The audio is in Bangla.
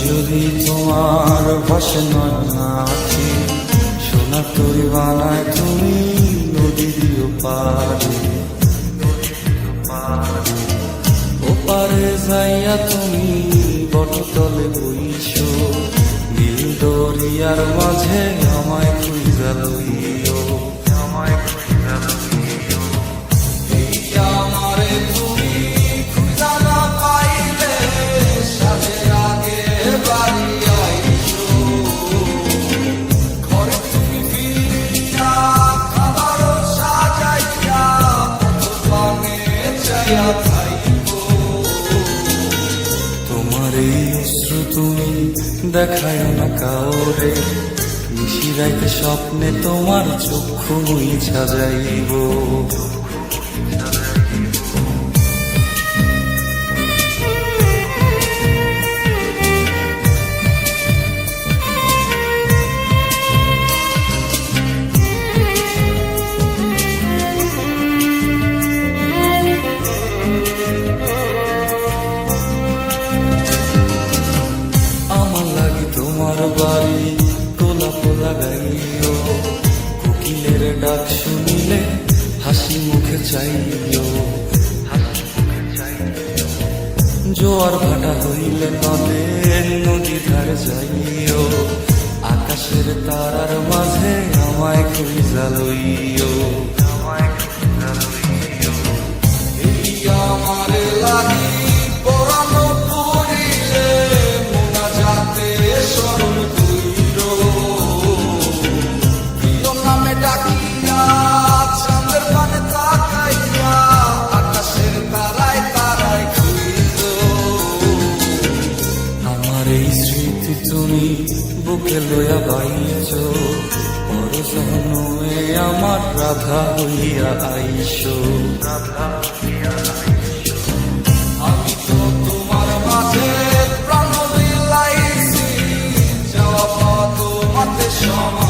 যদি তোমার পাশে নাচি, সোনা তরি বানায় তুমি নদী দিও পারে। ওপারে যাইয়া তুমি বটতলে বইছো, নীল দরিয়ার মাঝে আমায় খুঁজা লইও, আমায় খুঁজা লইও। এই আমারে তুমি খুঁজা না পাইলে সাজের আগে বাড়ি আইছো, ঘরে তুমি ফিরিয়া খাবারও সাজাইয়া পথ পানে চাইয়া থাইকো। তোমার এই অশ্রু তুমি দেখায় না কাউরে, নিশিরাইতে স্বপ্নে তোমার চক্ষু মুইছা যাইব। আমার লাগি তোমার বাড়ি গোলাপ লাগাইও, কোকিলের ডাক শুনিলে হাসি মুখে চাইও। জোয়ার ভাটা হইলে নদে নদী ধার যাইও, আকাশের তারার মাঝে আমায় খুঁজা লইও, আমায় খুঁজা লইও। এই আমার লাগি পরানো পড়িলে মোনাজাতে স্মরণ কইরো, প্রিয় নামে ডাকিয়া চাঁদের পানে তাকাইয়া আকাশের তারায় তারায় খুঁজো। আমার এই স্মৃতি তুমি বুকে লইয়া বাইছো, পরজন্মে আমার রাধা হইয়া আইসো, রাধা হইয়া আইসো। আমি তো তোমার মাঝে প্রাণ বিলাইছি, যাওয়া পথ মাঝে সময়